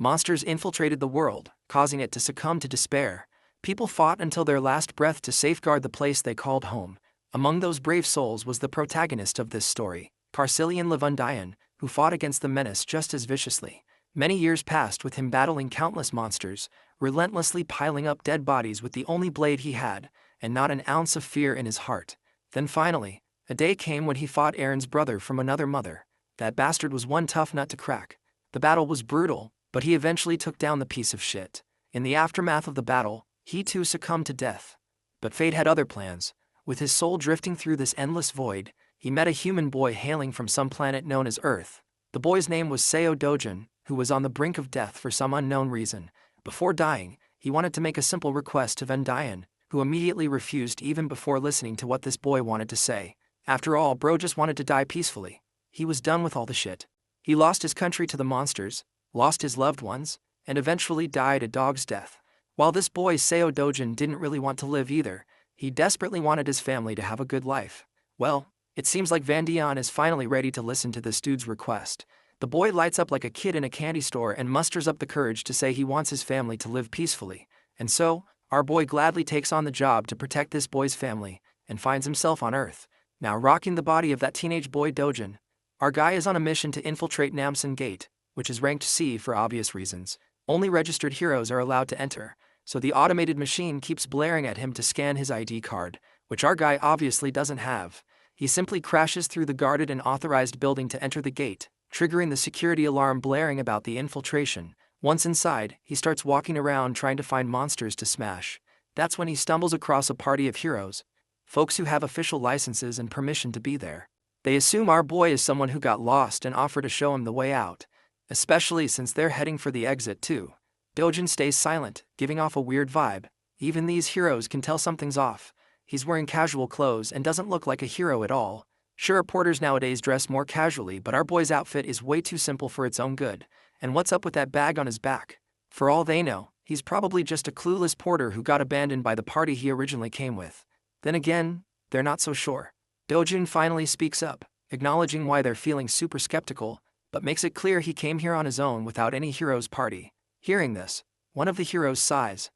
Monsters infiltrated the world, causing it to succumb to despair. People fought until their last breath to safeguard the place they called home. Among those brave souls was the protagonist of this story, Carcillion Lavundian, who fought against the menace just as viciously. Many years passed with him battling countless monsters, relentlessly piling up dead bodies with the only blade he had, and not an ounce of fear in his heart. Then finally, a day came when he fought Aaron's brother from another mother. That bastard was one tough nut to crack. The battle was brutal, but he eventually took down the piece of shit. In the aftermath of the battle, he too succumbed to death. But fate had other plans. With his soul drifting through this endless void, he met a human boy hailing from some planet known as Earth. The boy's name was Seo Dojin, who was on the brink of death for some unknown reason. Before dying, he wanted to make a simple request to Vendian, who immediately refused even before listening to what this boy wanted to say. After all, bro just wanted to die peacefully. He was done with all the shit. He lost his country to the monsters, lost his loved ones, and eventually died a dog's death. While this boy Seo Dojin didn't really want to live either, he desperately wanted his family to have a good life. Well, it seems like Vendian is finally ready to listen to this dude's request. The boy lights up like a kid in a candy store and musters up the courage to say he wants his family to live peacefully. And so, our boy gladly takes on the job to protect this boy's family, and finds himself on Earth. Now rocking the body of that teenage boy Dojin, our guy is on a mission to infiltrate Namsan Gate, which is ranked C for obvious reasons. Only registered heroes are allowed to enter, so the automated machine keeps blaring at him to scan his ID card, which our guy obviously doesn't have. He simply crashes through the guarded and authorized building to enter the gate, triggering the security alarm blaring about the infiltration. Once inside, he starts walking around trying to find monsters to smash. That's when he stumbles across a party of heroes, folks who have official licenses and permission to be there. They assume our boy is someone who got lost and offer to show him the way out, especially since they're heading for the exit too. Dojin stays silent, giving off a weird vibe. Even these heroes can tell something's off. He's wearing casual clothes and doesn't look like a hero at all. Sure, porters nowadays dress more casually, but our boy's outfit is way too simple for its own good. And what's up with that bag on his back? For all they know, he's probably just a clueless porter who got abandoned by the party he originally came with. Then again, they're not so sure. Dojin finally speaks up, acknowledging why they're feeling super skeptical, but makes it clear he came here on his own without any hero's party. Hearing this, one of the heroes sighs,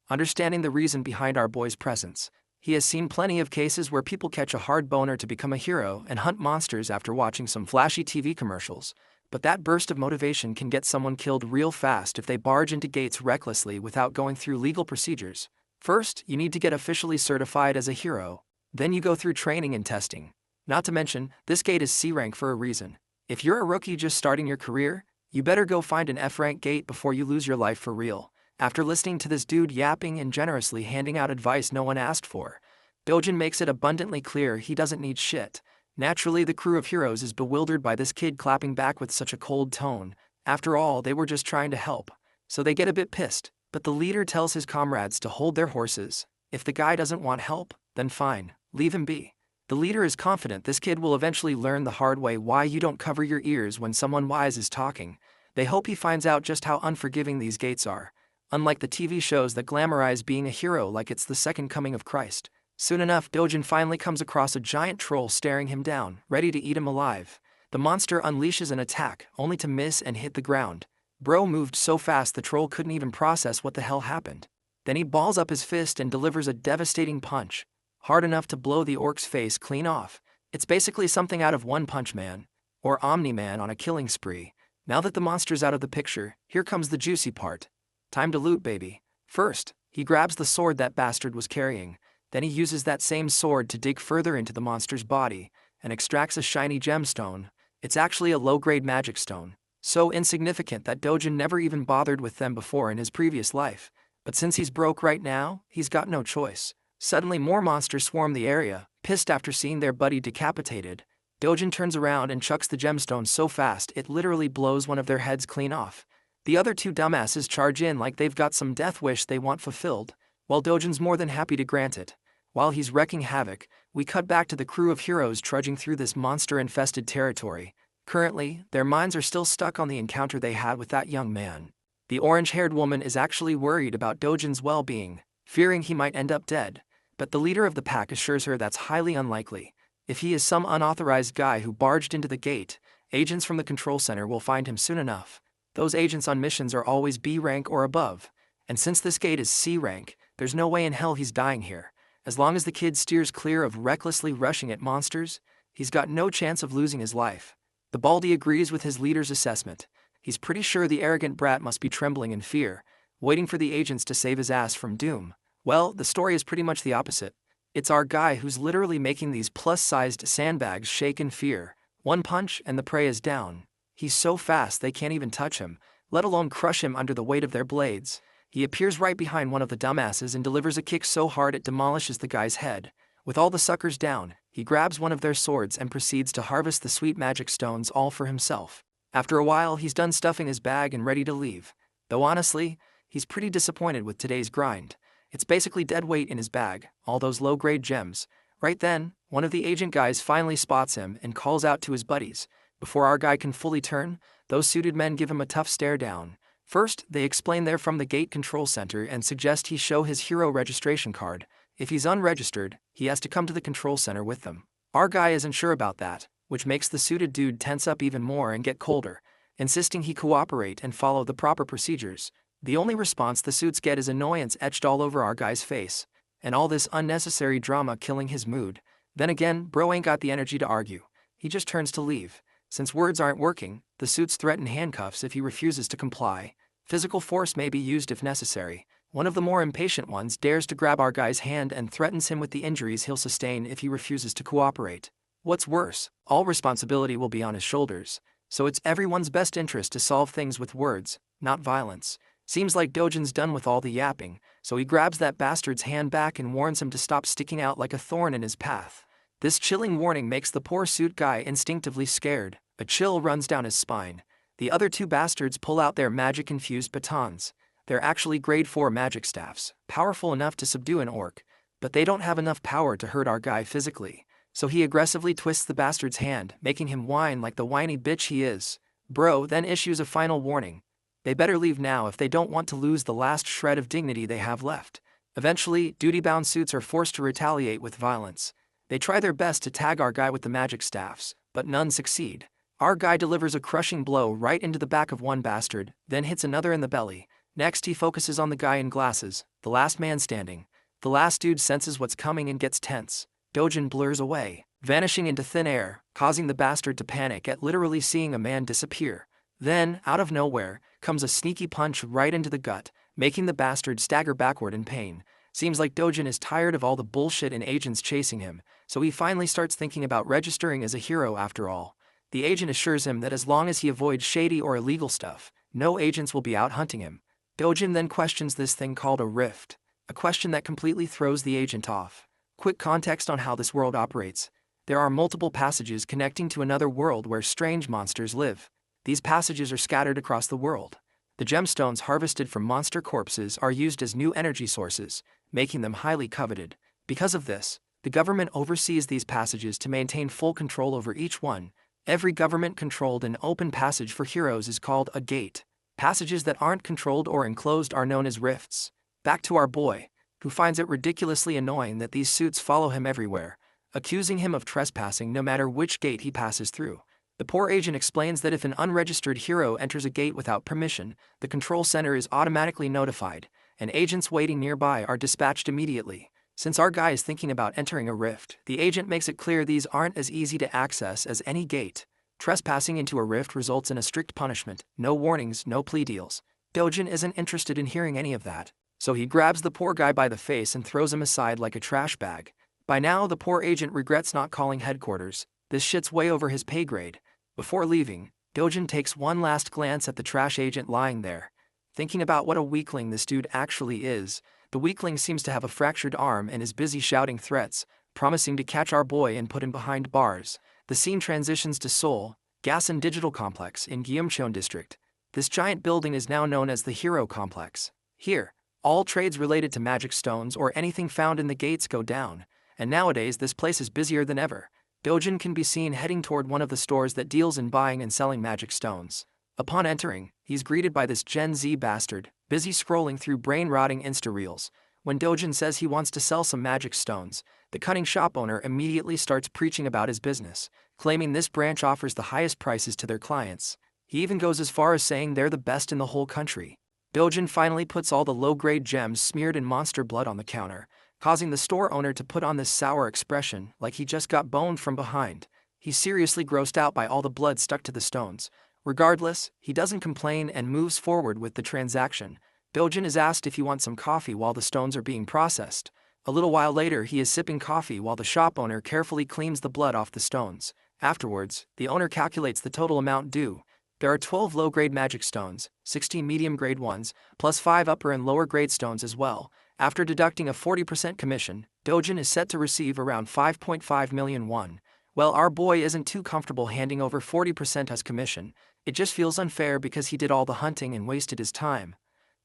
understanding the reason behind our boy's presence. He has seen plenty of cases where people catch a hard boner to become a hero and hunt monsters after watching some flashy TV commercials. But that burst of motivation can get someone killed real fast if they barge into gates recklessly without going through legal procedures. First, you need to get officially certified as a hero. Then you go through training and testing. Not to mention, this gate is C rank for a reason. If you're a rookie just starting your career, you better go find an F rank gate before you lose your life for real. After listening to this dude yapping and generously handing out advice no one asked for, Dojin makes it abundantly clear he doesn't need shit. Naturally, the crew of heroes is bewildered by this kid clapping back with such a cold tone. After all, they were just trying to help, so they get a bit pissed. But the leader tells his comrades to hold their horses. If the guy doesn't want help, then fine, leave him be. The leader is confident this kid will eventually learn the hard way why you don't cover your ears when someone wise is talking. They hope he finds out just how unforgiving these gates are. Unlike the TV shows that glamorize being a hero like it's the second coming of Christ. Soon enough, Dojin finally comes across a giant troll staring him down, ready to eat him alive. The monster unleashes an attack, only to miss and hit the ground. Bro moved so fast the troll couldn't even process what the hell happened. Then he balls up his fist and delivers a devastating punch, hard enough to blow the orc's face clean off. It's basically something out of One Punch Man, or Omni-Man on a killing spree. Now that the monster's out of the picture, here comes the juicy part. Time to loot, baby. First, he grabs the sword that bastard was carrying. Then he uses that same sword to dig further into the monster's body, and extracts a shiny gemstone. It's actually a low-grade magic stone, so insignificant that Dojin never even bothered with them before in his previous life. But since he's broke right now, he's got no choice. Suddenly more monsters swarm the area, pissed after seeing their buddy decapitated. Dojin turns around and chucks the gemstone so fast it literally blows one of their heads clean off. The other two dumbasses charge in like they've got some death wish they want fulfilled, while Dojin's more than happy to grant it. While he's wreaking havoc, we cut back to the crew of heroes trudging through this monster-infested territory. Currently, their minds are still stuck on the encounter they had with that young man. The orange-haired woman is actually worried about Dojin's well-being, fearing he might end up dead, but the leader of the pack assures her that's highly unlikely. If he is some unauthorized guy who barged into the gate, agents from the control center will find him soon enough. Those agents on missions are always B rank or above. And since this gate is C rank, there's no way in hell he's dying here. As long as the kid steers clear of recklessly rushing at monsters, he's got no chance of losing his life. The Baldy agrees with his leader's assessment. He's pretty sure the arrogant brat must be trembling in fear, waiting for the agents to save his ass from doom. Well, the story is pretty much the opposite. It's our guy who's literally making these plus-sized sandbags shake in fear. One punch and the prey is down. He's so fast they can't even touch him, let alone crush him under the weight of their blades. He appears right behind one of the dumbasses and delivers a kick so hard it demolishes the guy's head. With all the suckers down, he grabs one of their swords and proceeds to harvest the sweet magic stones all for himself. After a while, he's done stuffing his bag and ready to leave. Though honestly, he's pretty disappointed with today's grind. It's basically dead weight in his bag, all those low-grade gems. Right then, one of the agent guys finally spots him and calls out to his buddies. Before our guy can fully turn, those suited men give him a tough stare down. First, they explain they're from the gate control center and suggest he show his hero registration card. If he's unregistered, he has to come to the control center with them. Our guy isn't sure about that, which makes the suited dude tense up even more and get colder, insisting he cooperate and follow the proper procedures. The only response the suits get is annoyance etched all over our guy's face, and all this unnecessary drama killing his mood. Then again, bro ain't got the energy to argue. He just turns to leave. Since words aren't working, the suits threaten handcuffs if he refuses to comply. Physical force may be used if necessary. One of the more impatient ones dares to grab our guy's hand and threatens him with the injuries he'll sustain if he refuses to cooperate. What's worse, all responsibility will be on his shoulders, so it's everyone's best interest to solve things with words, not violence. Seems like Dojin's done with all the yapping, so he grabs that bastard's hand back and warns him to stop sticking out like a thorn in his path. This chilling warning makes the poor suit guy instinctively scared. A chill runs down his spine. The other two bastards pull out their magic-infused batons. They're actually grade 4 magic staffs, powerful enough to subdue an orc, but they don't have enough power to hurt our guy physically. So he aggressively twists the bastard's hand, making him whine like the whiny bitch he is. Bro then issues a final warning. They better leave now if they don't want to lose the last shred of dignity they have left. Eventually, duty-bound suits are forced to retaliate with violence. They try their best to tag our guy with the magic staffs, but none succeed. Our guy delivers a crushing blow right into the back of one bastard, then hits another in the belly. Next he focuses on the guy in glasses, the last man standing. The last dude senses what's coming and gets tense. Dojin blurs away, vanishing into thin air, causing the bastard to panic at literally seeing a man disappear. Then, out of nowhere, comes a sneaky punch right into the gut, making the bastard stagger backward in pain. Seems like Dojin is tired of all the bullshit and agents chasing him, so he finally starts thinking about registering as a hero after all. The agent assures him that as long as he avoids shady or illegal stuff, no agents will be out hunting him. Dojin then questions this thing called a rift, a question that completely throws the agent off. Quick context on how this world operates. There are multiple passages connecting to another world where strange monsters live. These passages are scattered across the world. The gemstones harvested from monster corpses are used as new energy sources, making them highly coveted. Because of this, the government oversees these passages to maintain full control over each one. Every government-controlled and open passage for heroes is called a gate. Passages that aren't controlled or enclosed are known as rifts. Back to our boy, who finds it ridiculously annoying that these suits follow him everywhere, accusing him of trespassing no matter which gate he passes through. The poor agent explains that if an unregistered hero enters a gate without permission, the control center is automatically notified, and agents waiting nearby are dispatched immediately. Since our guy is thinking about entering a rift, the agent makes it clear these aren't as easy to access as any gate. Trespassing into a rift results in a strict punishment, no warnings, no plea deals. Dojin isn't interested in hearing any of that, so he grabs the poor guy by the face and throws him aside like a trash bag. By now, the poor agent regrets not calling headquarters. This shit's way over his pay grade. Before leaving, Dojin takes one last glance at the trash agent lying there. Thinking about what a weakling this dude actually is, the weakling seems to have a fractured arm and is busy shouting threats, promising to catch our boy and put him behind bars. The scene transitions to Seoul, Gas and Digital Complex in Gyeongcheon District. This giant building is now known as the Hero Complex. Here, all trades related to magic stones or anything found in the gates go down, and nowadays this place is busier than ever. Dojin can be seen heading toward one of the stores that deals in buying and selling magic stones. Upon entering, he's greeted by this Gen Z bastard, busy scrolling through brain-rotting Insta-reels. When Dojin says he wants to sell some magic stones, the cunning shop owner immediately starts preaching about his business, claiming this branch offers the highest prices to their clients. He even goes as far as saying they're the best in the whole country. Dojin finally puts all the low-grade gems smeared in monster blood on the counter, causing the store owner to put on this sour expression like he just got boned from behind. He's seriously grossed out by all the blood stuck to the stones. Regardless, he doesn't complain and moves forward with the transaction. Dojin is asked if he wants some coffee while the stones are being processed. A little while later, he is sipping coffee while the shop owner carefully cleans the blood off the stones. Afterwards, the owner calculates the total amount due. There are 12 low-grade magic stones, 16 medium-grade ones, plus 5 upper and lower-grade stones as well. After deducting a 40% commission, Dojin is set to receive around 5.5 million won. Well, our boy isn't too comfortable handing over 40% as commission. It just feels unfair because he did all the hunting and wasted his time.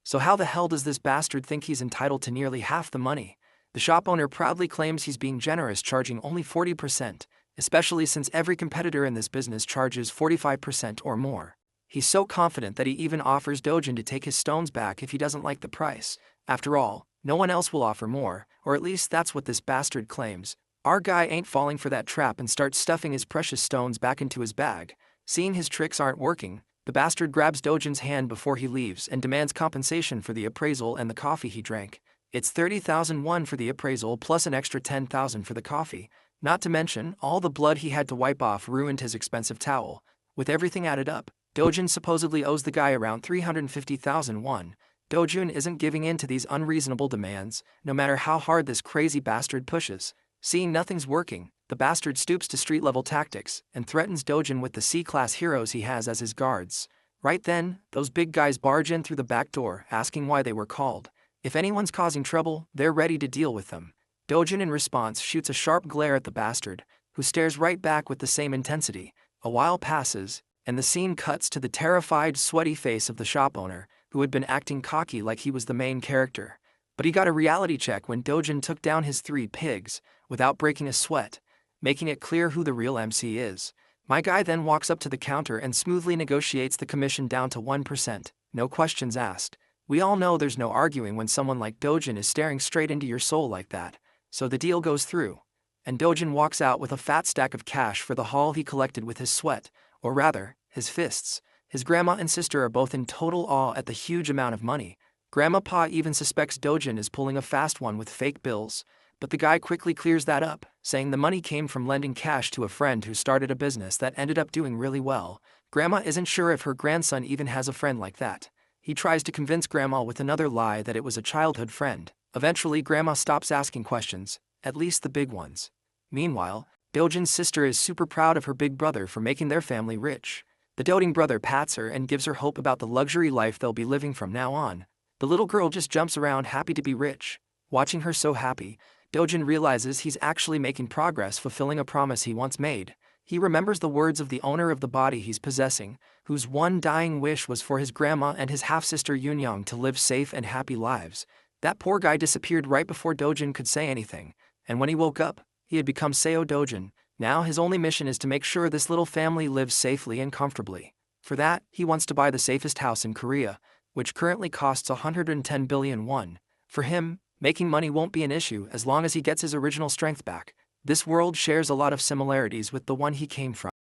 So how the hell does this bastard think he's entitled to nearly half the money? The shop owner proudly claims he's being generous, charging only 40%, especially since every competitor in this business charges 45% or more. He's so confident that he even offers Dojin to take his stones back if he doesn't like the price. After all, no one else will offer more, or at least that's what this bastard claims. Our guy ain't falling for that trap and starts stuffing his precious stones back into his bag. Seeing his tricks aren't working, the bastard grabs Dojin's hand before he leaves and demands compensation for the appraisal and the coffee he drank. It's 30,000 won for the appraisal plus an extra 10,000 for the coffee. Not to mention, all the blood he had to wipe off ruined his expensive towel. With everything added up, Dojin supposedly owes the guy around 350,000 won. Dojin isn't giving in to these unreasonable demands, no matter how hard this crazy bastard pushes. Seeing nothing's working, the bastard stoops to street-level tactics and threatens Dojin with the C-class heroes he has as his guards. Right then, those big guys barge in through the back door, asking why they were called. If anyone's causing trouble, they're ready to deal with them. Dojin in response shoots a sharp glare at the bastard, who stares right back with the same intensity. A while passes, and the scene cuts to the terrified, sweaty face of the shop owner, who had been acting cocky like he was the main character. But he got a reality check when Dojin took down his 3 pigs, without breaking a sweat, making it clear who the real MC is. My guy then walks up to the counter and smoothly negotiates the commission down to 1%, no questions asked. We all know there's no arguing when someone like Dojin is staring straight into your soul like that, so the deal goes through. And Dojin walks out with a fat stack of cash for the haul he collected with his sweat, or rather, his fists. His grandma and sister are both in total awe at the huge amount of money. Grandma even suspects Dojin is pulling a fast one with fake bills, but the guy quickly clears that up, saying the money came from lending cash to a friend who started a business that ended up doing really well. Grandma isn't sure if her grandson even has a friend like that. He tries to convince Grandma with another lie that it was a childhood friend. Eventually, Grandma stops asking questions, at least the big ones. Meanwhile, Dojin's sister is super proud of her big brother for making their family rich. The doting brother pats her and gives her hope about the luxury life they'll be living from now on. The little girl just jumps around happy to be rich. Watching her so happy, Dojin realizes he's actually making progress fulfilling a promise he once made. He remembers the words of the owner of the body he's possessing, whose one dying wish was for his grandma and his half-sister Yunyang to live safe and happy lives. That poor guy disappeared right before Dojin could say anything, and when he woke up, he had become Seo Dojin. Now his only mission is to make sure this little family lives safely and comfortably. For that, he wants to buy the safest house in Korea, which currently costs 110 billion won. For him, making money won't be an issue as long as he gets his original strength back. This world shares a lot of similarities with the one he came from.